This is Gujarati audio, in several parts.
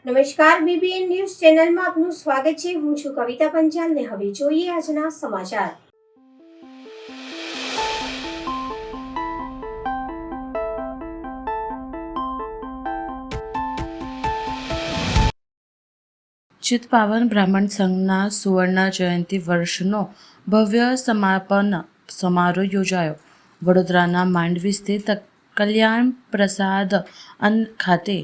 નમસ્કાર, બીબીએન ન્યૂઝ ચેનલમાં આપનું સ્વાગત છે. હું છું કવિતા પંચાલ ને હવે જોઈએ આજના સમાચાર. ચિત્તપાવન બ્રાહ્મણ સંઘના સુવર્ણ જયંતિ વર્ષનો ભવ્ય સમાપન સમારોહ યોજાયો. વડોદરાના માંડવી સ્થિત કલ્યાણ પ્રસાદ ખાતે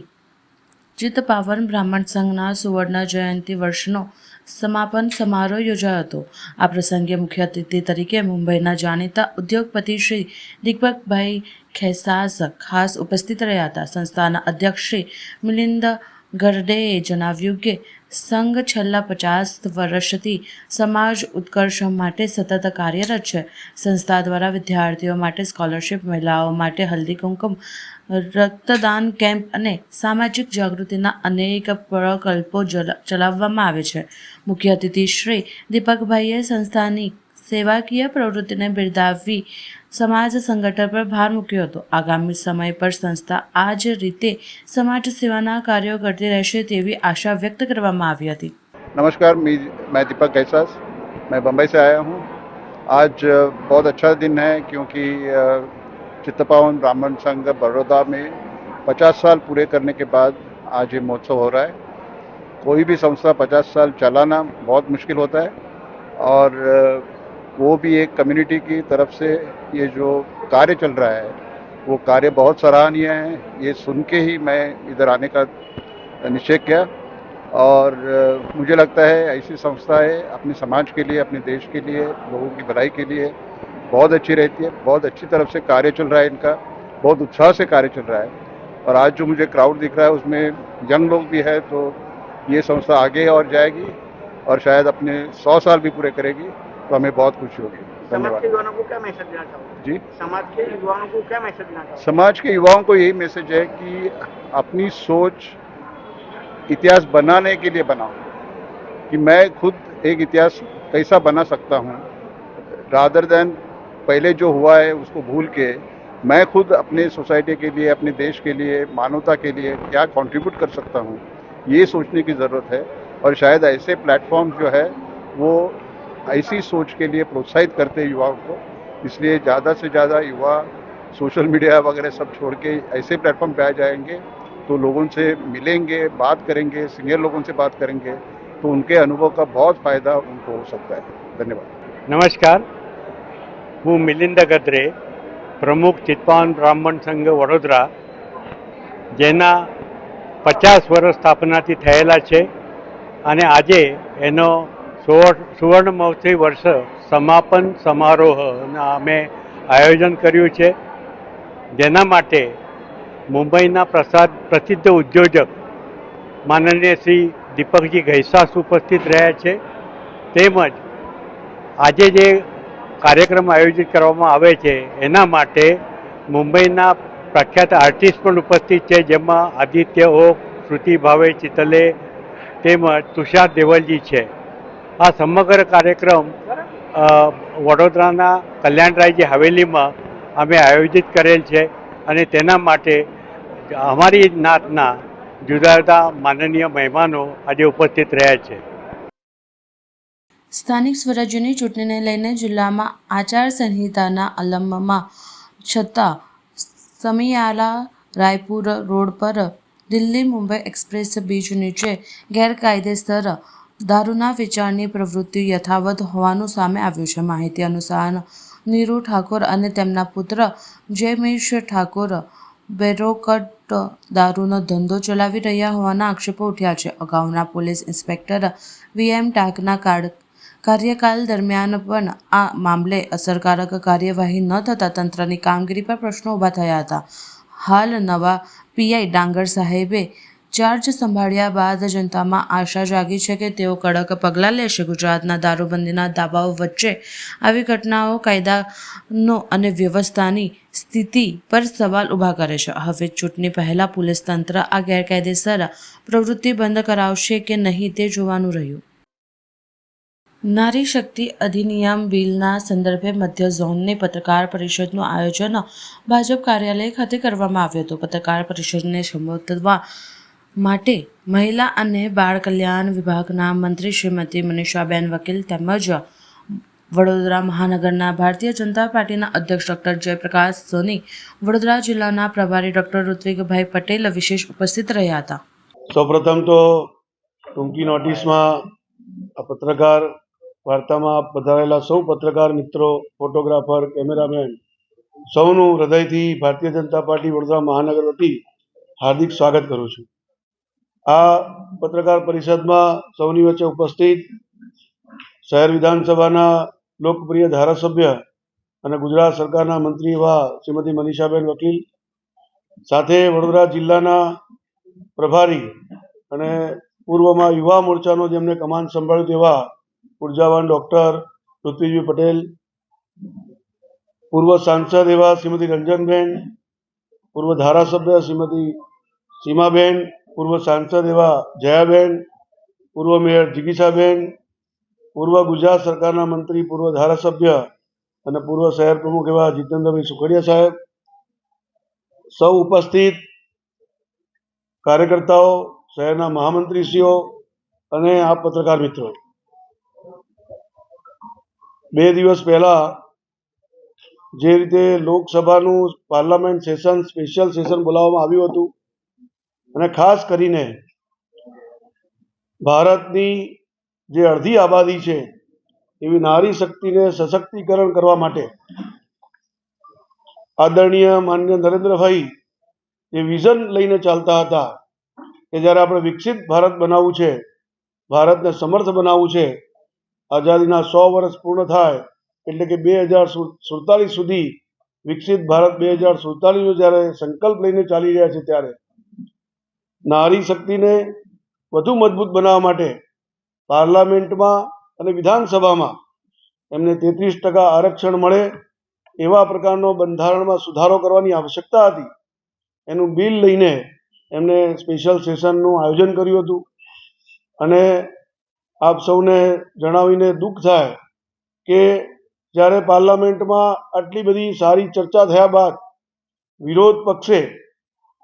ચિત્તપાવન બ્રાહ્મણ સંઘના સુવર્ણ જયંતિ વર્ષનો સમાપન સમારોહ યોજાયો હતો. આ પ્રસંગે મુખ્ય અતિથિ તરીકે મુંબઈના જાણીતા ઉદ્યોગપતિ શ્રી દીપકભાઈ ખૈસાસ ખાસ ઉપસ્થિત રહ્યા હતા. સંસ્થાના અધ્યક્ષ શ્રી મિલિંદ ગરડેએ જણાવ્યું કે સંઘ છેલ્લા 50 વર્ષથી સમાજ ઉત્કર્ષ માટે સતત કાર્યરત છે. સંસ્થા દ્વારા વિદ્યાર્થીઓ માટે સ્કોલરશિપ, મહિલાઓ માટે હલ્દી કુમકુમ, રક્તદાન કેમ્પ અને સામાજિક જાગૃતિના અનેક પ્રકલ્પો ચલાવવામાં આવે છે. મુખ્ય અતિથિ શ્રી દીપકભાઈએ સંસ્થાની સેવાકીય પ્રવૃત્તિને બિરદાવી સમાજ સંગઠન પર ભાર મૂક્યો હતો. આગામી સમય પર સંસ્થા આ જ રીતે समाज सेवाना कार्यों करती रहશે तेवी आशा व्यक्त કરવામાં આવી હતી. नमस्कार, मैं दीपक कैसास, मैं बम्बई से आया हूँ. आज बहुत अच्छा दिन है क्योंकि चित्तपावन ब्राह्मण संघ बड़ौदा में 50 साल पूरे करने के बाद आज ये महोत्सव हो रहा है. कोई भी संस्था 50 साल चलाना बहुत मुश्किल होता है और वो भी एक कम्युनिटी की तरफ से ये जो कार्य चल रहा है वो कार्य बहुत सराहनीय है. ये सुन के ही मैं इधर आने का निश्चय किया और मुझे लगता है ऐसी संस्थाएं अपने समाज के लिए, अपने देश के लिए, लोगों की भलाई के लिए बहुत अच्छी रहती है. बहुत अच्छी तरफ से कार्य चल रहा है इनका, बहुत उत्साह से कार्य चल रहा है और आज जो मुझे क्राउड दिख रहा है उसमें यंग लोग भी है, तो ये संस्था आगे और जाएगी और शायद अपने 100 साल भी पूरे करेगी, तो हमें बहुत खुशी होगी. समाज के युवाओं को क्या मैसेज देना चाहोगे? जी, समाज के युवाओं को क्या मैसेज देना चाहोगे? समाज के युवाओं को यही मैसेज है कि अपनी सोच इतिहास बनाने के लिए बनाओ, कि मैं खुद एक इतिहास कैसा बना सकता हूँ, रादर देन पहले जो हुआ है उसको भूल के मैं खुद अपने सोसाइटी के लिए, अपने देश के लिए, मानवता के लिए क्या कंट्रीब्यूट कर सकता हूँ, ये सोचने की ज़रूरत है. और शायद ऐसे प्लेटफॉर्म जो है वो ऐसी सोच के लिए प्रोत्साहित करते हैं युवाओं को. इसलिए ज़्यादा से ज़्यादा युवा सोशल मीडिया वगैरह सब छोड़ के ऐसे प्लेटफॉर्म पे आ जाएंगे तो लोगों से मिलेंगे, बात करेंगे, सीनियर लोगों से बात करेंगे, तो उनके अनुभव का बहुत फ़ायदा उनको हो सकता है. धन्यवाद. नमस्कार, હું મિલિંદ ગદ્રે, પ્રમુખ ચિત્તપાવન બ્રાહ્મણ સંઘ વડોદરા, જેના 50 વર્ષ સ્થાપનાથી થયેલા છે અને આજે એનો સુવર્ણ મહોત્સવી વર્ષ સમાપન સમારોહના અમે આયોજન કર્યું છે, જેના માટે મુંબઈના પ્રસિદ્ધ ઉદ્યોજક માનનીય શ્રી દીપકજી ઘૈસાસ ઉપસ્થિત રહ્યા છે. તેમજ આજે જે કાર્યક્રમ આયોજિત કરવામાં આવે છે એના માટે મુંબઈના પ્રખ્યાત આર્ટિસ્ટ પણ ઉપસ્થિત છે, જેમાં આદિત્ય ઓક, શ્રુતિ ભાવે ચિતલે તેમજ તુષાર દેવલજી છે. આ સમગ્ર કાર્યક્રમ વડોદરાના કલ્યાણરાયજી હવેલીમાં અમે આયોજિત કરેલ છે અને તેના માટે અમારી નાતના જુદા જુદા માનનીય મહેમાનો આજે ઉપસ્થિત રહ્યા છે. સ્થાનિક સ્વરાજ્યની ચૂંટણીને લઈને જિલ્લામાં આચારસંહિતાના અમલમાં છતાં સમિયાલા રાયપુર રોડ પર દિલ્હી મુંબઈ એક્સપ્રેસ બ્રિજ નીચે ગેરકાયદેસર દારૂના વેચાણની પ્રવૃત્તિ યથાવત હોવાનું સામે આવ્યું છે. માહિતી અનુસાર નીરુ ઠાકોર અને તેમના પુત્ર જયમેશ ઠાકોર બેરોકટ દારૂનો ધંધો ચલાવી રહ્યા હોવાના આક્ષેપો ઉઠ્યા છે. અગાઉના પોલીસ ઇન્સ્પેક્ટર VM ટાંકના કાર્યકાલ દરમિયાન પણ આ મામલે અસરકારક કાર્યવાહી ન થતાં તંત્રની કામગીરી પર પ્રશ્નો ઊભા થયા હતા. હાલ નવા PI ડાંગર સાહેબે ચાર્જ સંભાળ્યા બાદ જનતામાં આશા જાગી છે કે તેઓ કડક પગલાં લેશે. ગુજરાતના દારૂબંધીના દાવાઓ વચ્ચે આવી ઘટનાઓ કાયદાનો અને વ્યવસ્થાની સ્થિતિ પર સવાલ ઊભા કરે છે. હવે ચૂંટણી પહેલાં પોલીસ તંત્ર આ ગેરકાયદેસર પ્રવૃત્તિ બંધ કરાવશે કે નહીં તે જોવાનું રહ્યું. નારી શક્તિ અધિનિયમ બિલના સંદર્ભે મધ્ય ઝોનની પત્રકાર પરિષદનું આયોજન ભાજપ કાર્યાલય ખાતે કરવામાં આવ્યું હતું. પત્રકાર પરિષદને સંબોધવા માટે મહિલા અને બાળ કલ્યાણ વિભાગના મંત્રી શ્રીમતી મનીષાબેન વકીલ તેમજ વડોદરા મહાનગરના ભારતીય જનતા પાર્ટીના અધ્યક્ષ ડૉક્ટર જયપ્રકાશ સોની, વડોદરા જિલ્લાના પ્રભારી ડૉક્ટર ઋત્વિકભાઈ પટેલ વિશેષ ઉપસ્થિત રહ્યા હતા. સૌપ્રથમ તો ટૂંકી નોટિસમાં આ પત્રકાર વાર્તામાં પધારેલા સૌ પત્રકાર મિત્રો, ફોટોગ્રાફર, કેમેરામેન સૌનું હૃદયથી ભારતીય જનતા પાર્ટી વડોદરા મહાનગર વતી હાર્દિક સ્વાગત કરું છું. આ પત્રકાર પરિષદમાં સૌની વચ્ચે ઉપસ્થિત શહેર વિધાનસભાના લોકપ્રિય ધારાસભ્ય અને ગુજરાત સરકારના મંત્રી એવા શ્રીમતી મનીષાબેન વકીલ, સાથે વડોદરા જિલ્લાના પ્રભારી અને પૂર્વમાં યુવા મોરચાનો જેમને કમાન સંભાળ્યું તેવા ઉર્જાવાન ડૉક્ટર ઋત્વિકભાઈ પટેલ, પૂર્વ સાંસદ એવા શ્રીમતી રંજનબેન, પૂર્વ ધારાસભ્ય શ્રીમતી સીમાબેન, પૂર્વ સાંસદ એવા જયાબેન, પૂર્વ મેયર જિગીશાબેન, પૂર્વ ગુજરાત સરકારના મંત્રી, પૂર્વ ધારાસભ્ય અને પૂર્વ શહેર પ્રમુખ એવા જીતેન્દ્રભાઈ સુખડિયા સાહેબ, સૌ ઉપસ્થિત કાર્યકર્તાઓ, શહેરના મહામંત્રીશ્રીઓ અને આ પત્રકાર મિત્રો, 2 દિવસ પહેલા જે રીતે લોકસભાનું પાર્લામેન્ટ સેશન, સ્પેશિયલ સેશન બોલાવવામાં આવ્યું હતું અને ખાસ કરીને ભારતની જે અડધી આબાદી છે એવી નારી શક્તિને સશક્તિકરણ કરવા માટે આદરણીય માનનીય નરેન્દ્રભાઈ જે વિઝન લઈને ચાલતા હતા કે જ્યારે આપણે વિકસિત ભારત બનાવવું છે, ભારતને સમર્થ બનાવવું છે, આઝાદીના 100 વર્ષ પૂર્ણ થાય એટલે કે 2047 સુધી વિકસિત ભારત 2047નો જ્યારે સંકલ્પ લઈને ચાલી રહ્યા છે, ત્યારે નારી શક્તિને વધુ મજબૂત બનાવવા માટે પાર્લામેન્ટમાં અને વિધાનસભામાં એમને 33% આરક્ષણ મળે એવા પ્રકારનો બંધારણમાં સુધારો કરવાની આવશ્યકતા હતી. એનું બિલ લઈને એમને સ્પેશિયલ સેશનનું આયોજન કર્યું હતું અને આપ સૌને જણાવીને દુઃખ થાય કે જ્યારે પાર્લામેન્ટમાં આટલી બધી સારી ચર્ચા થયા બાદ વિરોધ પક્ષે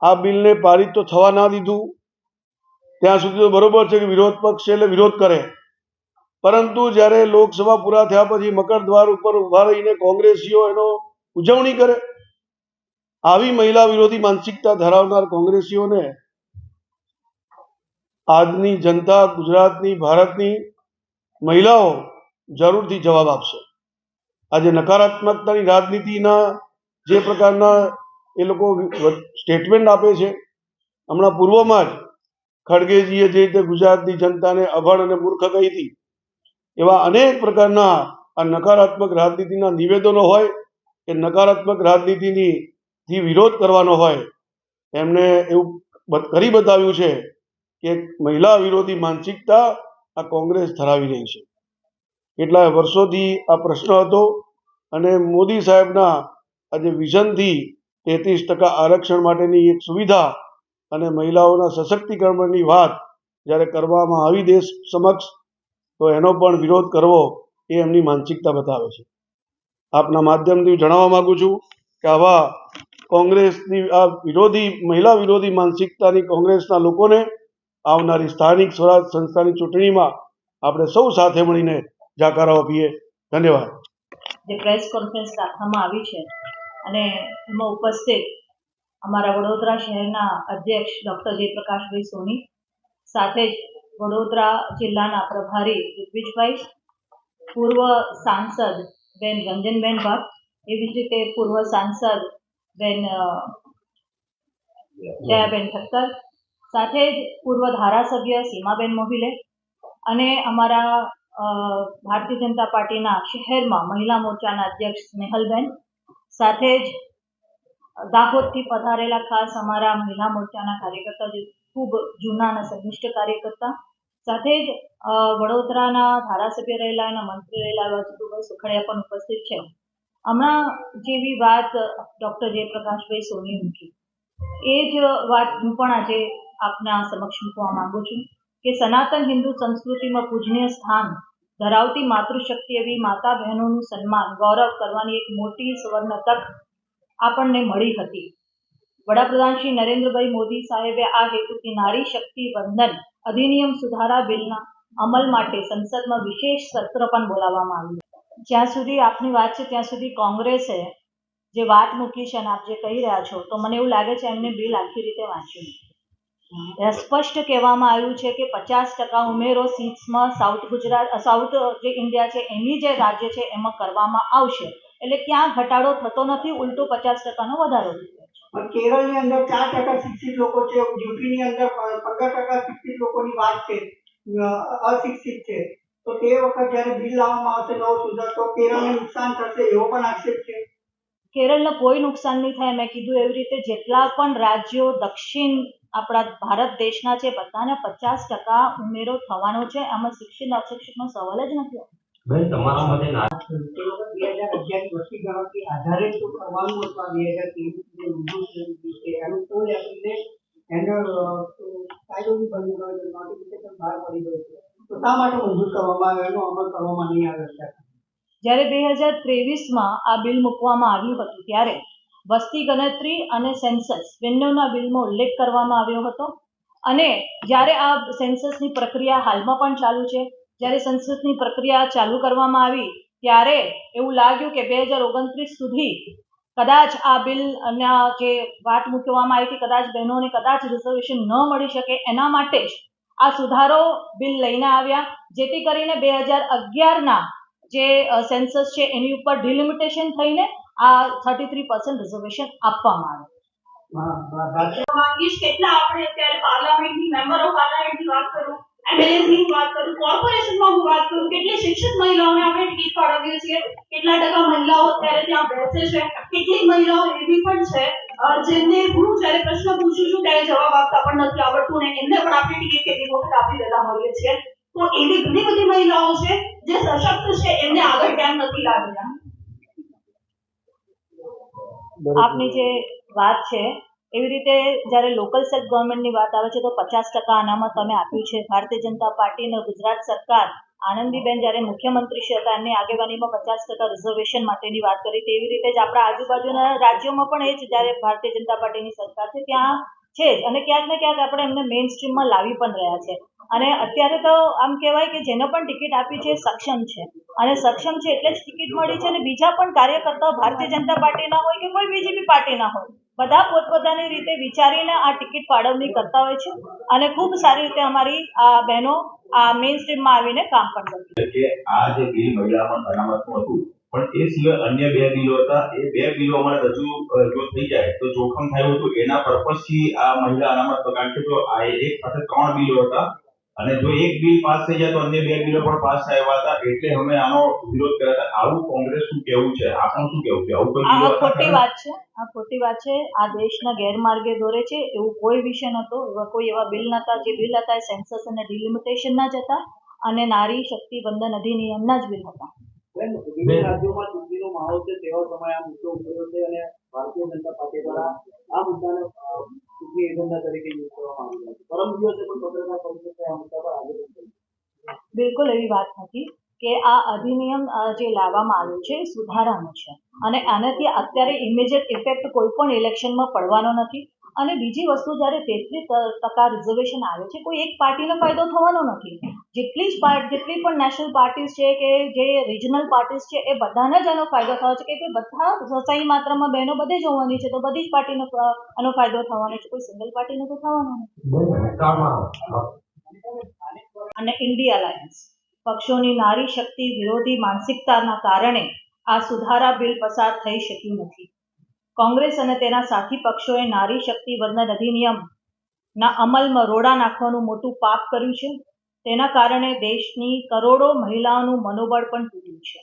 આ બિલને પારિત તો થવા ના દીધું. ત્યાં સુધી તો બરોબર છે કે વિરોધ પક્ષ છે એટલે વિરોધ કરે, પરંતુ જ્યારે લોકસભા પૂરા થયા પછી મકર દ્વાર ઉપર ઊભા રહીને કોંગ્રેસીઓ એનો ઉજવણી કરે, આવી મહિલા વિરોધી માનસિકતા ધરાવનાર કોંગ્રેસીઓને આજની જનતા, ગુજરાતની, ભારતની મહિલાઓ જરૂરથી જવાબ આપશે. આજે નકારાત્મકતાની રાજનીતિના જે પ્રકારના એ લોકો સ્ટેટમેન્ટ આપે છે, હમણાં પૂર્વમાં જ ખડગેજીએ જે રીતે ગુજરાતની જનતાને અભણ અને મૂર્ખ કહી હતી, એવા અનેક પ્રકારના આ નકારાત્મક રાજનીતિના નિવેદનો હોય કે નકારાત્મક રાજનીતિથી વિરોધ કરવાનો હોય, એમને એવું કરી બતાવ્યું છે કે મહિલા વિરોધી માનસિકતા આ કોંગ્રેસ ધરાવી રહી છે. કેટલાય વર્ષોથી આ પ્રશ્ન હતો અને મોદી સાહેબના આજે વિઝનથી 33% આરક્ષણ માટેની એક સુવિધા અને મહિલાઓના સશક્તિકરણની વાત જ્યારે કરવામાં આવી દેશ સમક્ષ, તો એનો પણ વિરોધ કરવો એ એમની માનસિકતા બતાવે છે. આપના માધ્યમથી જણાવવા માગું છું કે આવા કોંગ્રેસની આ મહિલા વિરોધી માનસિકતાની કોંગ્રેસના લોકોને આવનારી સ્થાનિક સ્વરાજ સંસ્થાની ચૂંટણીમાં આપણે સૌ સાથે મળીને જાકારો આપીએ. ધન્યવાદ. જે પ્રેસ કોન્ફરન્સ રાખવામાં આવી છે અને એમાં ઉપસ્થિત અમારા વડોદરા શહેરના અધ્યક્ષ ડૉક્ટર જયપ્રકાશભાઈ સોની, સાથે જ વડોદરા જિલ્લાના પ્રભારી ઋત્વિકભાઈ, પૂર્વ સાંસદ બેન રંજનબેન ભટ્ટ, એવી જ રીતે પૂર્વ સાંસદ બેન જયાબેન ઠક્કર, સાથે જ પૂર્વ ધારાસભ્ય સીમાબેન મોહિલે અને અમારા ભારતીય જનતા પાર્ટીના શહેરમાં મહિલા મોરચાના અધ્યક્ષ સ્નેહલબેન, સાથે જ દાહોદથી પધારેલા ખાસ અમારા મહિલા મોરચાના કાર્યકર્તા, જે ખૂબ જૂના અને સંનિષ્ઠ કાર્યકર્તા, સાથે જ વડોદરાના ધારાસભ્ય રહેલા અને મંત્રી રહેલા એવા જીતુભાઈ સુખડિયા પણ ઉપસ્થિત છે. હમણાં જેવી વાત ડૉક્ટર જયપ્રકાશભાઈ સોની મૂકી, એ જ વાત હું પણ આજે આપના સમક્ષ મૂકવા માંગુ છું કે સનાતન હિન્દુ સંસ્કૃતિમાં પૂજનીય સ્થાન ધરાવતી માતૃશક્તિ એવી માતા બહેનોનું સન્માન, ગૌરવ કરવાની એક મોટી સુવર્ણ તક આપણને મળી હતી. વડાપ્રધાન શ્રી નરેન્દ્રભાઈ મોદી સાહેબે આ હેતુથી નારી શક્તિ વંદન અધિનિયમ સુધારા બિલના અમલ માટે સંસદમાં વિશેષ સત્ર પણ બોલાવવામાં આવ્યું. જ્યાં સુધી આપની વાત છે ત્યાં સુધી કોંગ્રેસે જે વાત મૂકી છે અને આપ જે કહી રહ્યા છો તો મને એવું લાગે છે એમને બિલ આખી રીતે વાંચ્યું નથી. સ્પષ્ટ કહેવામાં આવ્યું છે કે 50% ઉમેરો સીટ્સમાં સાઉથ જે ઇન્ડિયા છે એની જે રાજ્ય છે એમાં કરવામાં આવશે. એટલે ક્યાં ઘટાડો થતો નથી, ઉલટો 50%નો વધારો થયો છે. કેરળની અંદર 4% શિક્ષિત લોકો છે, યુપીની અંદર 15% શિક્ષિત લોકોની વાત છે, અશિક્ષિત છે. તો તે વખત જ્યારે બિલ લાવવામાં આવશે નવો સુધાર તો કેરળને નુકસાન થશે એવો પણ આક્ષેપ છે. કેરળને કોઈ નુકસાન નહીં થાય. મેં કીધું એવી રીતે જેટલા પણ રાજ્યો દક્ષિણ આપણા ભારત દેશના છે બધાને 50% ઉમેરો થવાનો છે. આમાં શિક્ષિત અશિક્ષિતનો સવાલ જ નથી. તમારા મતે તે વખત 2011 વસ્તી ગણતરી આધારે તો કરવાનું હતું. આ 2023 છે એનું કોઈ એપ્રિલે એનો કાયદો બી બની ગયો છે, નોટિફિકેશન બહાર પડી ગયું છે. તો શા માટે મંજૂર કરવામાં આવ્યો, એનો અમલ કરવામાં નહીં આવ્યો છે? જ્યારે 2023માં આ બિલ મૂકવામાં આવ્યું હતું ત્યારે વસ્તી ગણતરી અને સેન્સસ બંનેના બિલમાં ઉલ્લેખ કરવામાં આવ્યો હતો. અને જ્યારે આ સેન્સસની પ્રક્રિયા હાલમાં પણ ચાલુ છે, જ્યારે સેન્સસની પ્રક્રિયા ચાલુ કરવામાં આવી ત્યારે એવું લાગ્યું કે 2029 સુધી કદાચ આ બિલના જે વાત મૂકવામાં આવી હતી કદાચ બહેનોને કદાચ રિઝર્વેશન ન મળી શકે એના માટે જ આ સુધારો બિલ લઈને આવ્યા, જેથી કરીને 2011ના જે સેન્સસ છે એની ઉપર ડિલિમિટેશન થઈને આ 33% રિઝર્વેશન આપવામાં આવે. કેટલા આપણે અત્યારે પાર્લામેન્ટની મેમ્બર ઓફ પાર્લામેન્ટની વાત કરું, એમએલએની વાત કરું, કોર્પોરેશનમાં હું વાત કરું, કેટલી શિક્ષિત મહિલાઓને આપણે ટિકિટ ફાળવીએ છીએ, કેટલા ટકા મહિલાઓ અત્યારે ત્યાં બેસે છે, કેટલીક મહિલાઓ એવી પણ છે જેમને હું જ્યારે પ્રશ્ન પૂછું છું ત્યારે જવાબ આપતા પણ નથી આવડતું ને એમને પણ આપણે ટિકિટ કેટલી વખત આપી દેતા હોઈએ છીએ. તો એવી ઘણી બધી મહિલાઓ છે જે સશક્ત છે, એમને આગળ કેમ નથી લાવ્યા? આપની જે વાત છે એવી રીતે જ્યારે લોકલ સેલ્ફ ગવર્મેન્ટની વાત આવે છે તો 50% અનામત અમે આપ્યું છે. ભારતીય જનતા પાર્ટી અને ગુજરાત સરકાર આનંદીબેન જ્યારે મુખ્યમંત્રી છે હતા એમની આગેવાનીમાં 50% રિઝર્વેશન માટેની વાત કરી. તેવી રીતે જ આપણા આજુબાજુના રાજ્યોમાં પણ એ જ જ્યારે ભારતીય જનતા પાર્ટીની સરકાર છે ત્યાં છે જ. અને ક્યાંક ને ક્યાંક આપણે એમને મેઇન સ્ટ્રીમમાં લાવી પણ રહ્યા છે. અને અત્યારે તો આમ કહેવાય કે જેને પણ ટિકિટ આપી છે સક્ષમ છે, અને સક્ષમ છે એટલે જ ટિકિટ મળી છે. અને બીજા પણ કાર્યકર્તાઓ ભારતીય જનતા પાર્ટીના હોય કે કોઈ બીજી બી પાર્ટીના હોય બધા પોતપોતાની રીતે વિચારીને આ ટિકિટ ફાળવણી કરતા હોય છે અને ખૂબ સારી રીતે અમારી આ બહેનો આ મેઇન સ્ટ્રીમમાં આવીને કામ પણ કરે છે. આ જે બિલ મહિલામાં અનામતનું હતું પણ એ સિવાય અન્ય 2 બિલો હતા, એ 2 બિલો અમારે રજૂ જો થઈ જાય તો જોખમ થયું હતું એના પર્પઝથી આ મહિલા અનામત, કારણ કે તો આ એક સાથે 3 બિલો હતા અને જો એક બિલ પાસ થઈ જાય તો અન્ય 2 બિલો પણ પાસ થયા હતા, એટલે અમે આનો વિરોધ કર્યા હતા. આવું કોંગ્રેસનું કેવું છે, આપણું શું કેવું છે? આવું કોઈ બિલો ખોટી વાત છે, આ ખોટી વાત છે. આ દેશના ગેરમાર્ગે દોરે છે. એવું કોઈ વિષય નહોતો, કોઈ એવા બિલ નહોતા. જે બિલ હતા એ સેન્સસ અને ડિલિમિટેશનના જ હતા અને નારી શક્તિ વંદન અધિનિયમના જ બિલ હતા. વિવિધ રાજ્યોમાં ચૂંટણીનો માહોલ છે તેવા સમયે આ મુદ્દો ઉઠ્યો છે અને ભારતીય જનતા પાર્ટી દ્વારા આ મુદ્દાને ચૂંટણી એજન્ડા તરીકે યુઝ કરવામાં આવી છે. પરમ દિવસે પણ પત્રકાર પરિષદે આ મુદ્દા પર આગળ વધ્યું. બિલકુલ એવી વાત નથી કે આ અધિનિયમ જે લાવવામાં આવ્યું છે એ સુધારાનું છે અને આનાથી અત્યારે ઇમિડિયેટ ઇફેક્ટ કોઈ પણ ઇલેક્શનમાં પડવાનો નથી. અને બીજી વસ્તુ જ્યારે 33% રિઝર્વેશન આવે છે કોઈ એક પાર્ટીનો ફાયદો થવાનો નથી. જેટલી પણ નેશનલ પાર્ટીઝ છે કે જે રિજનલ પાર્ટીઝ છે એ બધાને જ આનો ફાયદો થયો છે કે બધા સહી માત્રામાં બહેનો બધે જ હોવાની છે તો બધી જ પાર્ટીનો આનો ફાયદો થવાનો છે, કોઈ સિંગલ પાર્ટીનો તો થવાનો નથી. અને ઇન્ડિયા અલાયન્સ પક્ષોની નારી શક્તિ વિરોધી માનસિકતાના કારણે આ સુધારા બિલ પસાર થઈ શક્યું નથી. કોંગ્રેસ અને તેના સાથી પક્ષોએ નારી શક્તિ વંદન અધિનિયમના અમલમાં રોડા નાખવાનું મોટું પાપ કર્યું છે. તેના કારણે દેશની કરોડો મહિલાઓનું મનોબળ પણ તૂટ્યું છે.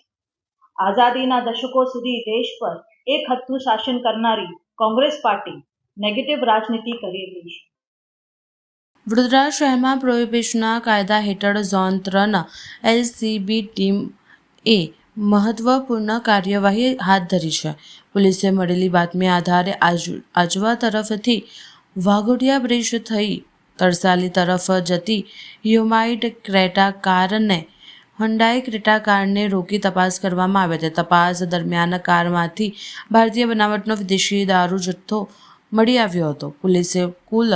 આઝાદીના દશકો સુધી દેશ પર એક હથ્થું શાસન કરનારી કોંગ્રેસ પાર્ટી નેગેટિવ રાજનીતિ કરી રહી છે. વડોદરા શહેરમાં પ્રોહિબિશનના કાયદા હેઠળ ઝોન 3 એલસીબી ટીમ એ મહત્વપૂર્ણ કાર્યવાહી હાથ ધરી છે. પોલીસે મળેલી બાતમી આધારે આજવા તરફથી વાઘોડિયા બ્રિજ થઈ તરસાલી તરફ જતી હ્યુમાઇડ ક્રેટા કારને હોન્ડાઈ ક્રેટા કારને રોકી તપાસ કરવામાં આવી હતી. તપાસ દરમિયાન કારમાંથી ભારતીય બનાવટનો વિદેશી દારૂ જથ્થો મળી આવ્યો હતો. પોલીસે કુલ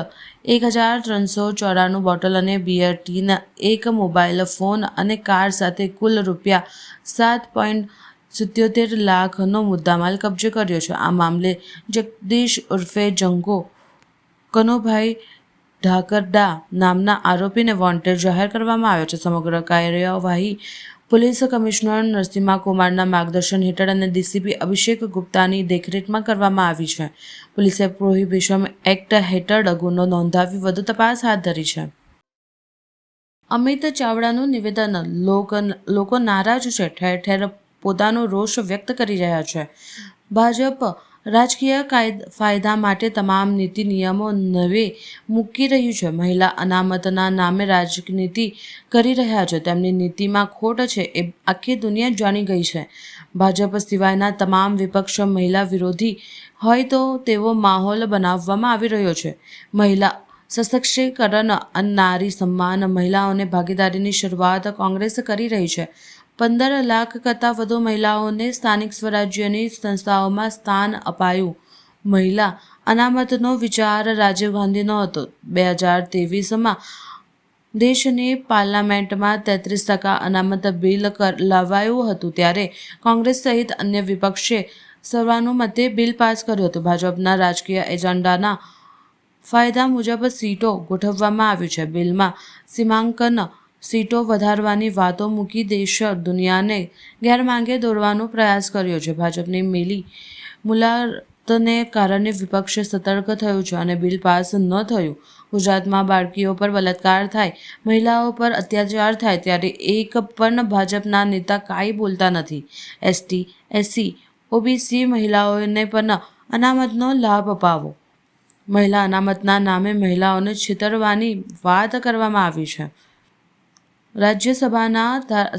1394 બોટલ અને બિયર ટીન, એક મોબાઈલ ફોન અને કાર સાથે કુલ ₹7.77 લાખનો મુદ્દામાલ કબજે કર્યો છે. આ મામલે જગદીશ ઉર્ફે જંગો કનુભાઈ ઢાકરડા નામના આરોપીને વોન્ટેડ જાહેર કરવામાં આવ્યો છે. સમગ્ર કાર્યવાહી પોલીસ કમિશનર નરસિમ્હા કુમારના માર્ગદર્શન હેઠળ અને ડીસીપી અભિષેક ગુપ્તાની દેખરેખમાં કરવામાં આવી છે. પોલીસે પ્રોહિબિશન એક્ટ હેઠળ ગુનો નોંધાવી વધુ તપાસ હાથ ધરી છે. અમિત ચાવડાનું નિવેદન, લોકો નારાજ છે, ઠેર ઠેર પોતાનો રોષ વ્યક્ત કરી રહ્યા છે. ભાજપ રાજકીય ફાયદા માટે તમામ નીતિ નિયમો નવે મૂકી રહ્યું છે. મહિલા અનામતના નામે રાજનીતિ કરી રહ્યા છે. તેમની નીતિમાં ખોટ છે એ આખી દુનિયા જાણી ગઈ છે. ભાજપ સિવાયના તમામ વિપક્ષ મહિલા વિરોધી હોય તો તેવો માહોલ બનાવવામાં આવી રહ્યો છે. મહિલા સશક્તિકરણ અને નારી સન્માન, મહિલાઓને ભાગીદારીની શરૂઆત કોંગ્રેસ કરી રહી છે. 15 લાખ કરતાં વધુ મહિલાઓને સ્થાનિક સ્વરાજ્યની સંસ્થાઓમાં સ્થાન અપાયું. મહિલા અનામતનો વિચાર રાજીવ ગાંધીનો હતો. 2023માં દેશની પાર્લામેન્ટમાં 33% અનામત બિલ લાવાયું હતું, ત્યારે કોંગ્રેસ સહિત અન્ય વિપક્ષે સર્વાનુમતે બિલ પાસ કર્યું હતું. ભાજપના રાજકીય એજન્ડાના ફાયદા મુજબ સીટો ગોઠવવામાં આવ્યું છે. બિલમાં સીમાંકન સીટો વધારવાની વાતો મૂકી દેશ દુનિયાને ગેરમાર્ગે દોરવાનો પ્રયાસ કર્યો છે. ભાજપની મેલી મુલાતને કારણે વિપક્ષ સતર્ક થયું છે અને બિલ પાસ ન થયું. ગુજરાતમાં બાળકીઓ પર બલાત્કાર થાય, મહિલાઓ પર અત્યાચાર થાય ત્યારે એક પણ ભાજપના નેતા કાંઈ બોલતા નથી. એસટી, એસસી, ઓબીસી મહિલાઓને પણ અનામતનો લાભ અપાવો. મહિલા અનામતના નામે મહિલાઓને છેતરવાની વાત કરવામાં આવી છે. રાજ્યસભાના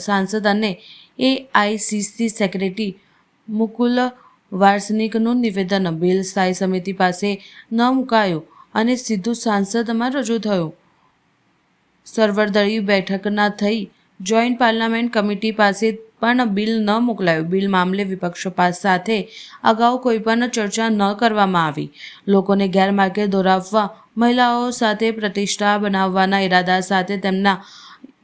સાંસદ અને એઆઈસીસી સેક્રેટરી મુકુલ વાસનિકનું નિવેદન, બિલ સ્થાયી સમિતિ પાસે ન મુકાયું અને સીધું સાંસદમાં રજૂ થયું. સર્વદળીય બેઠક ના થઈ, જોઈન્ટ પાર્લામેન્ટ કમિટી પાસે પણ બિલ ન મોકલાયું. બિલ મામલે વિપક્ષ સાથે અગાઉ કોઈ પણ ચર્ચા ન કરવામાં આવી. લોકોને ગેરમાર્ગે દોરાવવા, મહિલાઓ સાથે પ્રતિષ્ઠા બનાવવાના ઇરાદા સાથે તેમના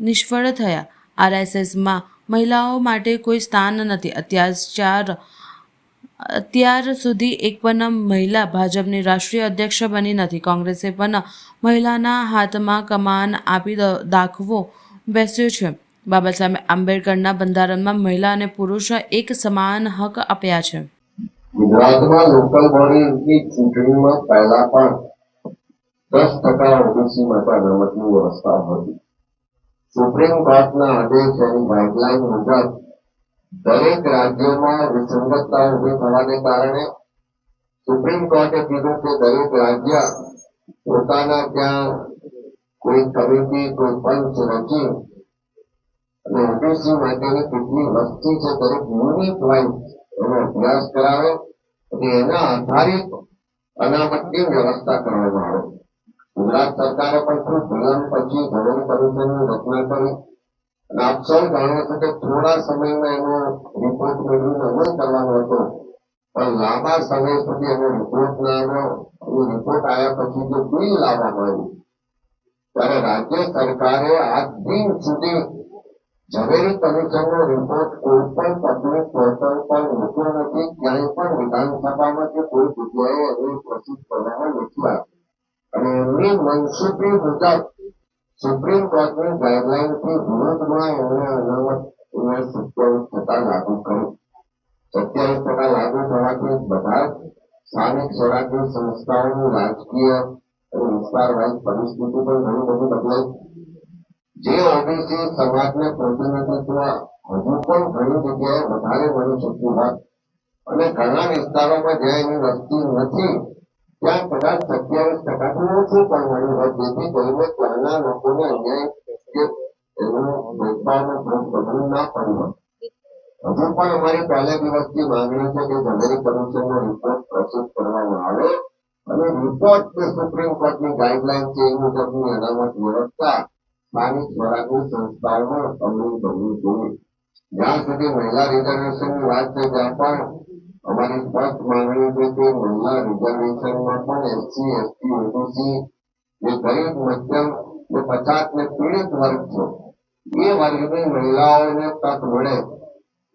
નિષ્ફળ થયા. આરએસએસમાં મહિલાઓ માટે કોઈ સ્થાન નથી. અત્યાર સુધી એક પણ મહિલા ભાજપની રાષ્ટ્રીય અધ્યક્ષ બની નથી. કોંગ્રેસે પણ મહિલાના હાથમાં કમાન આપી દાખવો બેસ્યો છે. બાબા સાહેબ આંબેડકરના બંધારણમાં મહિલા અને પુરુષ એક સમાન હક આપ્યા છે. ગુજરાતમાં લોકલ બોડીની ચૂંટણીમાં પહેલા પણ 10% ઓબીસી માટે અનામતની વ્યવસ્થા હતી. સુપ્રીમ કોર્ટના આદેશ અને ગાઈડલાઈન મુજબ દરેક રાજ્યમાં વિસંગતતા ઉભી થવાને કારણે સુપ્રીમ કોર્ટે કીધું કે દરેક રાજ્ય પોતાના ત્યાં કોઈ કમિટી, કોઈ પંચ રચી અને ઓબીસી માટેની કેટલી વસ્તી છે દરેક યુનિટ વાઇઝ એનો અભ્યાસ કરાવે અને એના આધારિત અનામતની વ્યવસ્થા કરવામાં આવે. ગુજરાત સરકારે પણ ખૂબ વિલંબ પછી ધોરણ કમિશનની રચના કરી અને આપ સૌ જાણો છો કે થોડા સમયમાં એનો રિપોર્ટ મેળવીને અમલ કરવાનો હતો, પણ લાંબા સમય સુધી એનો રિપોર્ટ ના આવ્યો. એ રિપોર્ટ આવ્યા પછી જે બિલ લાવવામાં આવ્યું ત્યારે રાજ્ય સરકારે આજ દિન સુધી ઝવેરી કમિશનનો રિપોર્ટ કોઈ પણ પબ્લિક પોર્ટલ પર મૂક્યો નથી. ક્યાંય પણ વિધાનસભામાં કે કોઈ જગ્યાએ એને પ્રસિદ્ધ કરવામાં નથી આવ્યો અને એમની મનસુબી મુજબ સુપ્રીમ કોર્ટની ગાઈડલાઈનથી વિરોધમાં એમણે અનામત 27% લાગુ કર્યું. 27% લાગુ થવાથી બધા જ સ્થાનિક સ્વરાજ્ય સંસ્થાઓની રાજકીય અને વિસ્તાર વાઇઝ પરિસ્થિતિ પણ ઘણી બધી બદલાઈ. જે ઓબીસી સમાજને પ્રતિનિધિત્વ હજુ પણ ઘણી જગ્યાએ વધારે મળી શકતું હોત અને ઘણા વિસ્તારોમાં જ્યાં એની વસ્તી નથી ત્યાં કદાચ 27%થી ઓછું પણ મળ્યું હોત, જેથી કરીને ત્યાંના લોકોને અન્યાય કે એનું ભેદભાવનો ભોગ બદલવું ના પડ્યું હોત. હજુ પણ અમારી પહેલા દિવસથી માંગણી છે કે ઝવેરી કમિશનનો રિપોર્ટ પ્રસિદ્ધ કરવામાં આવે અને રિપોર્ટ કે સુપ્રીમ કોર્ટની ગાઈડલાઈન છે એ મુજબની અનામત વ્યવસ્થા સ્થાનિક સ્વરાજની સંસ્થાઓમાં અમલી બનવી જોઈએ. જ્યાં સુધી મહિલા રિઝર્વેશનની વાત છે ત્યાં પણ અમારી સ્પષ્ટ માંગણી છે કે મહિલા રિઝર્વેશનમાં પણ SC, ST, OBC જે ગરીબ મધ્યમ ને પછાત ને પીડિત વર્ગ છે એ વર્ગની મહિલાઓને તક મળે,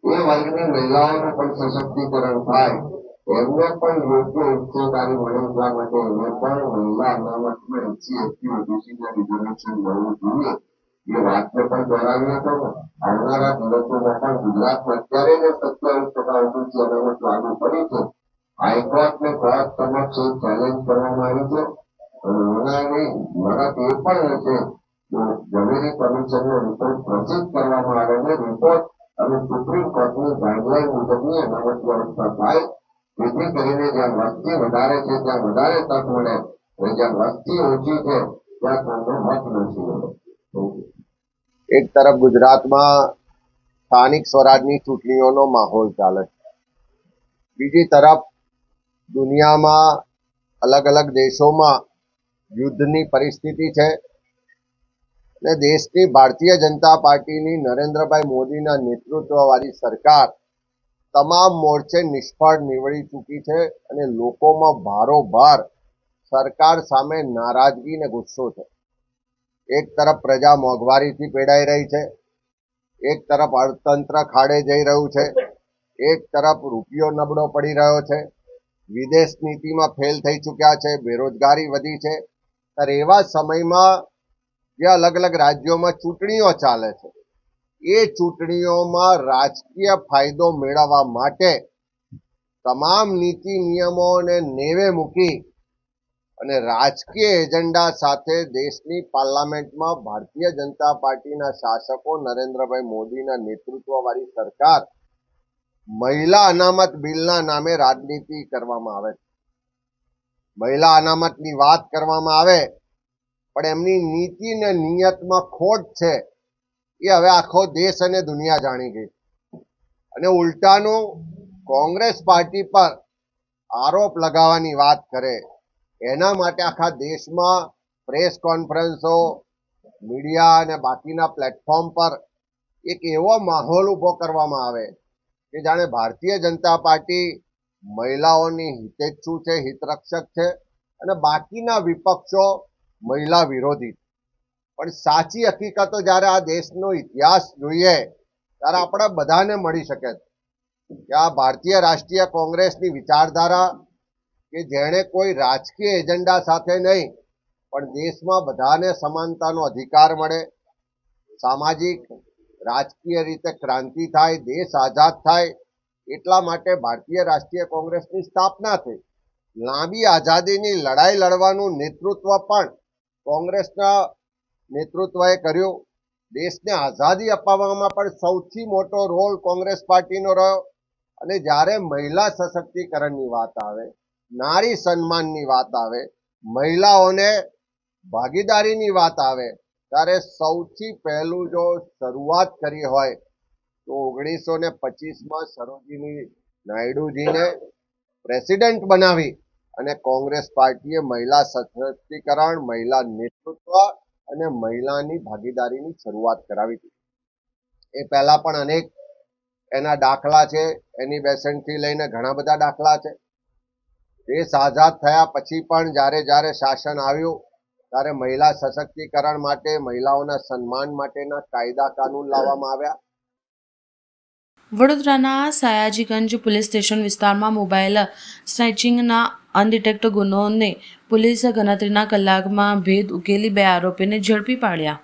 એ વર્ગની મહિલાઓનું પણ સશક્તિકરણ થાય, એમને પણ યોગ્ય હિસ્સેદારી મળે એટલા માટે એને પણ મહિલા અનામતમાં SC, ST, OBC ને રિઝર્વેશન મળવું જોઈએ એ વાતને પણ દોહરાવી હતો. આવનારા દિવસોમાં પણ ગુજરાતમાં અત્યારે જે 27% OBC અનામત લાગુ કરી છે, હાઈકોર્ટને કોર્ટ સમક્ષ ચેલેન્જ કરવામાં આવી છે અને હોનારી લડત એ પણ હશે કે ઝવેરી કમિશનનો રિપોર્ટ પ્રસિદ્ધ કરવામાં આવે છે. રિપોર્ટ અને સુપ્રીમ કોર્ટની ગાઈડલાઈન મુજબની અનામત વ્યવસ્થા થાય, જેથી કરીને જ્યાં વસ્તી વધારે છે ત્યાં વધારે તક મળે અને જ્યાં વસ્તી ઓછી છે ત્યાં કોઈનો હક નથી મળે. એક તરફ ગુજરાતમાં સ્થાનિક સ્વરાજની ચૂંટણીઓનો માહોલ ચાલે છે, બીજી તરફ દુનિયામાં અલગ અલગ દેશોમાં યુદ્ધની પરિસ્થિતિ છે અને દેશની ભારતીય જનતા પાર્ટીની નરેન્દ્રભાઈ મોદીના નેતૃત્વવાળી સરકાર તમામ મોરચે નિષ્ફળ નીવડી ચૂકી છે અને લોકોમાં ભારોભાર સરકાર સામે નારાજગી અને ગુસ્સો છે. એક તરફ પ્રજા મોંઘવારીથી પીડાઈ રહી છે, એક તરફ અર્થતંત્ર ખાડે જઈ રહ્યું છે, એક તરફ રૂપિયો નબળો પડી રહ્યો છે, વિદેશ નીતિમાં ફેલ થઈ ચૂક્યા છે, બેરોજગારી વધી છે. ત્યારે એવા સમયમાં જે અલગ અલગ રાજ્યોમાં ચૂંટણીઓ ચાલે છે, એ ચૂંટણીઓમાં રાજકીય ફાયદો મેળવવા માટે તમામ નીતિ નિયમોને નેવે મૂકી અને રાજકીય એજન્ડા સાથે દેશની પાર્લામેન્ટમાં ભારતીય જનતા પાર્ટીના શાસકો નરેન્દ્રભાઈ મોદીના નેતૃત્વવાળી સરકાર મહિલા અનામત બિલના નામે રાજનીતિ કરવામાં આવે છે. મહિલા અનામતની વાત કરવામાં આવે પણ એમની નીતિ ને નિયતમાં ખોટ છે એ હવે આખો દેશ અને દુનિયા જાણી ગઈ અને ઉલટાનું કોંગ્રેસ પાર્ટી પર આરોપ લગાવવાની વાત કરે. એના માટે આખા દેશમાં પ્રેસ કોન્ફરન્સો, મીડિયા અને બાકીના પ્લેટફોર્મ પર એક એવો માહોલ ઊભો કરવામાં આવે કે જાણે ભારતીય જનતા પાર્ટી મહિલાઓની હિતેચ્છુ છે, હિતરક્ષક છે અને બાકીના વિપક્ષો મહિલા વિરોધી. પણ સાચી હકીકતો જ્યારે આ દેશનો ઇતિહાસ જોઈએ ત્યારે આપણે બધાને મળી શકે છે કે આ ભારતીય રાષ્ટ્રીય કોંગ્રેસની વિચારધારા કે જેણે કોઈ રાજકીય એજન્ડા સાથે નહીં પણ દેશમાં બધાને સમાનતાનો અધિકાર મળે, સામાજિક રાજકીય રીતે ક્રાંતિ થાય, દેશ આઝાદ થાય, એટલા માટે ભારતીય રાષ્ટ્રીય કોંગ્રેસની સ્થાપના થઈ. લાંબી આઝાદીની લડાઈ લડવાનું નેતૃત્વ પણ કોંગ્રેસના નેતૃત્વએ કર્યું. દેશને આઝાદી અપાવવામાં પણ સૌથી મોટો રોલ કોંગ્રેસ પાર્ટીનો રહ્યો અને જ્યારે મહિલા સશક્તિકરણની વાત આવે, નારી સન્માનની વાત આવે, મહિલાઓને ભાગીદારીની વાત આવે ત્યારે સૌથી પહેલું જો શરૂઆત કરી હોય તો 1925માં સરોજિની નાયડુજીને પ્રેસિડેન્ટ બનાવી અને કોંગ્રેસ પાર્ટીએ મહિલા સશક્તિકરણ, મહિલા નેતૃત્વ અને મહિલાની ભાગીદારીની શરૂઆત કરાવી હતી. એ પહેલા પણ અનેક એના દાખલા છે, એની બેસેન્ટથી લઈને ઘણા બધા દાખલા છે. દેશ આઝાદ થયા પછી પણ જ્યારે જ્યારે શાસન આવ્યું ત્યારે મહિલા સશક્તિકરણ માટે, મહિલાઓના સન્માન માટેના કાયદા કાનૂન લાવવામાં આવ્યા. વડોદરાના સયાજીગંજ પોલીસ સ્ટેશન વિસ્તારમાં મોબાઈલ સ્નેચિંગના અનડિટેક્ટ ગુનોને પોલીસે ગણતરીના કલાકમાં ભેદ ઉકેલી 2 આરોપીને ઝડપી પાડ્યા.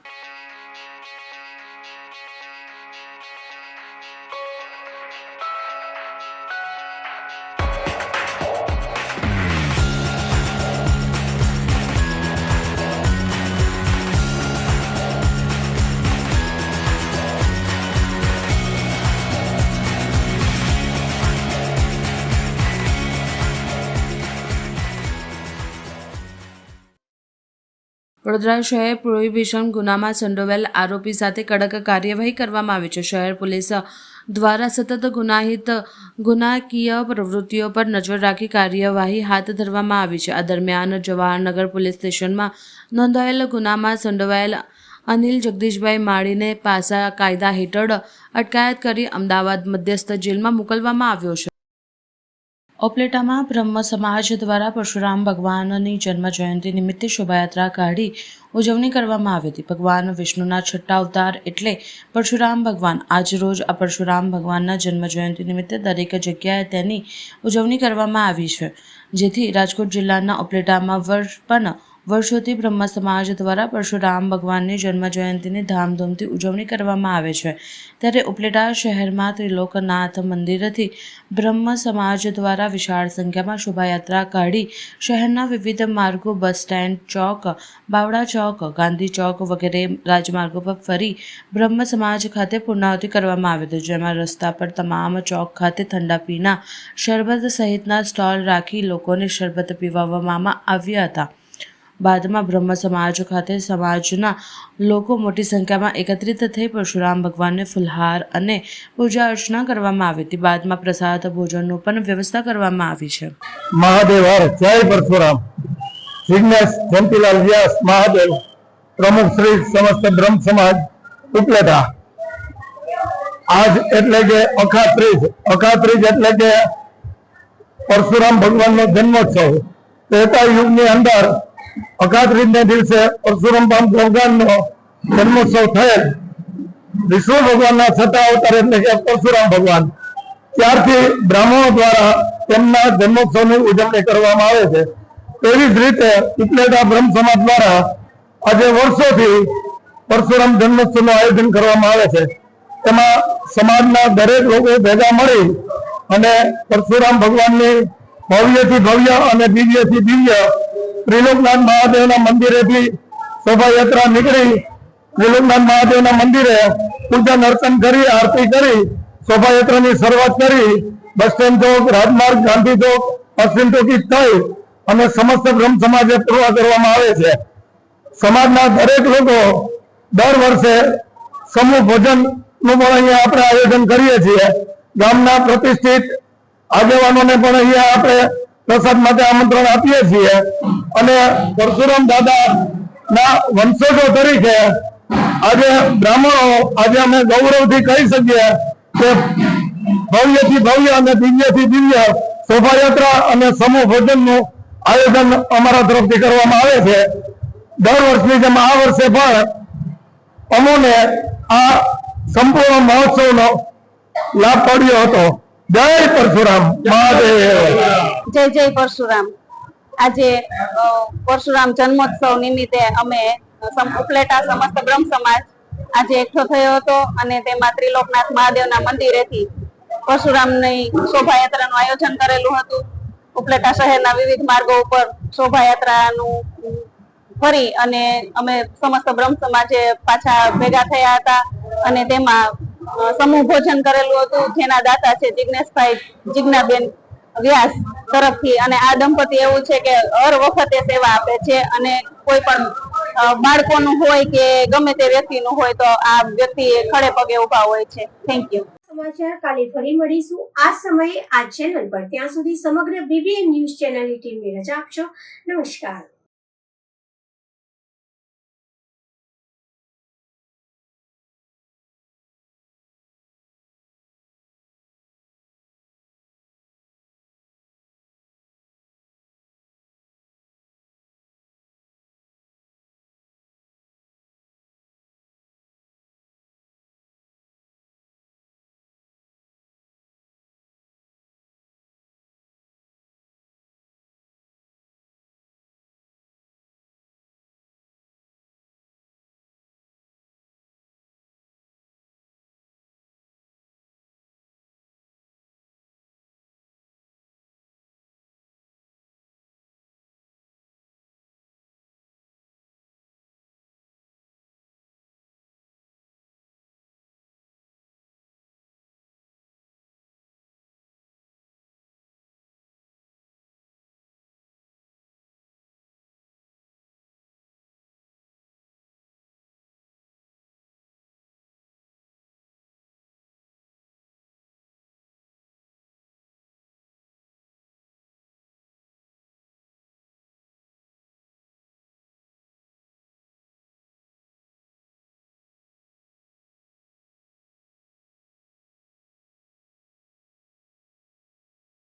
વડોદરા શહેર પ્રોહિબિશન ગુનામાં સંડોવાયેલ આરોપી સાથે કડક કાર્યવાહી કરવામાં આવી છે. શહેર પોલીસ દ્વારા સતત ગુનાકીય પ્રવૃત્તિઓ પર નજર રાખી કાર્યવાહી હાથ ધરવામાં આવી છે. આ દરમિયાન જવાહરનગર પોલીસ સ્ટેશનમાં નોંધાયેલ ગુનામાં સંડોવાયેલ અનિલ જગદીશભાઈ માળીને પાસા કાયદા હેઠળ અટકાયત કરી અમદાવાદ મધ્યસ્થ જેલમાં મોકલવામાં આવ્યો છે. ઉપલેટામાં બ્રહ્મ સમાજ દ્વારા પરશુરામ ભગવાનની જન્મ જયંતિ નિમિત્તે શોભાયાત્રા કાઢી ઉજવણી કરવામાં આવી હતી. ભગવાન વિષ્ણુના છઠ્ઠા અવતાર એટલે પરશુરામ ભગવાન. આજરોજ આ પરશુરામ ભગવાનના જન્મ જયંતિ નિમિત્તે દરેક જગ્યાએ તેની ઉજવણી કરવામાં આવી છે, જેથી રાજકોટ જિલ્લાના ઉપલેટામાં વર્ષોથી બ્રહ્મ સમાજ દ્વારા પરશુરામ ભગવાનની જન્મ જયંતિની ધામધૂમથી ઉજવણી કરવામાં આવે છે. ત્યારે ઉપલેટા શહેરમાં ત્રિલોકનાથ મંદિરથી બ્રહ્મ સમાજ દ્વારા વિશાળ સંખ્યામાં શોભાયાત્રા કાઢી શહેરના વિવિધ માર્ગો, બસ સ્ટેન્ડ ચોક, બાવળા ચોક, ગાંધી ચોક વગેરે રાજમાર્ગો પર ફરી બ્રહ્મ સમાજ ખાતે પૂર્ણાહુતિ કરવામાં આવી હતી. જેમાં રસ્તા પર તમામ ચોક ખાતે ઠંડા પીણા, શરબત સહિતના સ્ટોલ રાખી લોકોને શરબત પીવડાવવામાં આવ્યા હતા. બાદમાં બ્રહ્મ સમાજ ખાતે સમાજના લોકો મોટી સંખ્યામાં એકત્રિત થઈ પરશુરામ ભગવાનને ફુલહાર અને પૂજા અર્ચના કરવામાં આવી હતી. બાદમાં પ્રસાદ ભોજનનું પણ વ્યવસ્થા કરવામાં આવી છે. મહાદેવ હર જય પરશુરામ. જિજ્ઞેશ જયંતિલાલ વ્યાસ મહાદેવ, પ્રમુખ શ્રી સમસ્ત બ્રહ્મ સમાજ ઉપલેટા. આજ એટલે કે અખાત્રીજ એટલે કે પરશુરામ ભગવાનનો જન્મોત્સવ. ત્રેતા યુગની અંદર અખાત્રીજને દિવસે પરશુરામ ભગવાનનો જન્મોત્સવ થયેલ. વિષ્ણુ ભગવાનના છઠ્ઠા અવતાર એટલે કે પરશુરામ ભગવાન. ત્યારથી બ્રાહ્મણો દ્વારા તેમના જન્મોત્સવની ઉજવણી કરવામાં આવે છે. તેવી જ રીતે ઉપલેટા બ્રહ્મ સમાજ દ્વારા આજે વર્ષોથી પરશુરામ જન્મોત્સવનું આયોજન કરવામાં આવે છે. તેમાં સમાજના દરેક લોકો ભેગા મળી અને પરશુરામ ભગવાનની ભવ્યથી ભવ્ય અને દિવ્યથી દિવ્ય ત્રિલોકનાથ મહાદેવના મંદિરેથી શોભાયાત્રા નીકળી ત્રિલોકનાથ મહાદેવના મંદિરે પૂજન અર્ચન કરી આરતી કરી શોભાયાત્રાની શરૂઆત કરી. બસ સ્ટેન્ડ ચોક, રાજમાર્ગ, ગાંધી ચોક, પશ્ચિમ ચોકી થઈ અને સમસ્ત બ્રહ્મ સમાજે પૂર્ણ કરવામાં આવે છે. સમાજના દરેક લોકો દર વર્ષે સમૂહ ભોજનનું પણ અહીંયા આપણે આયોજન કરીએ છીએ. ગામના પ્રતિષ્ઠિત આગેવાનોને પણ અહીંયા આપણે પ્રસાદ માટે આમંત્રણ આપીએ છીએ અને પરશુરામ દાદાના વંશજો તરીકે આજે બ્રાહ્મણો આજે અમે ગૌરવથી કહી શકીએ કે ભવ્યથી ભવ્ય અને દિવ્યથી દિવ્ય શોભાયાત્રા અને સમૂહ ભોજનનું આયોજન અમારા તરફથી કરવામાં આવે છે. દર વર્ષની જેમ આ વર્ષે પણ અમોને આ સંપૂર્ણ મહોત્સવનો લાભ પડ્યો હતો. જય પરશુરામ મહાદેવ. જય પરશુરામ. આજે પરશુરામ જન્મોત્સવ નિમિત્તે અમે ઉપલેટા સમસ્ત બ્રહ્મ સમાજ આજે એકઠો થયો હતો અને તેમાં ત્રિલોકનાથ મહાદેવના મંદિરેથી પરશુરામની શોભાયાત્રાનું આયોજન કરેલું હતું. ઉપલેટા શહેરના વિવિધ માર્ગો ઉપર શોભાયાત્રાનું ફરી અને અમે સમસ્ત બ્રહ્મ સમાજે પાછા ભેગા થયા હતા અને તેમાં સમૂહ ભોજન કરેલું હતું, જેના દાતા છે જિજ્ઞેશભાઈ જીજ્ઞાબેન વ્યાસ તરફથી. અને આ દંપતી એવું છે કે હર વખતે સેવા આપે છે અને કોઈ પણ બાળકોનું હોય કે ગમે તે વ્યક્તિનું હોય તો આ વ્યક્તિ ખડે પગે ઉભા હોય છે. Thank you. સમાચાર કાલે ફરી મળીશું આ સમયે આ ચેનલ પર. ત્યાં સુધી સમગ્ર BBN ન્યૂઝ ચેનલની ટીમને રજા આપશો. નમસ્કાર.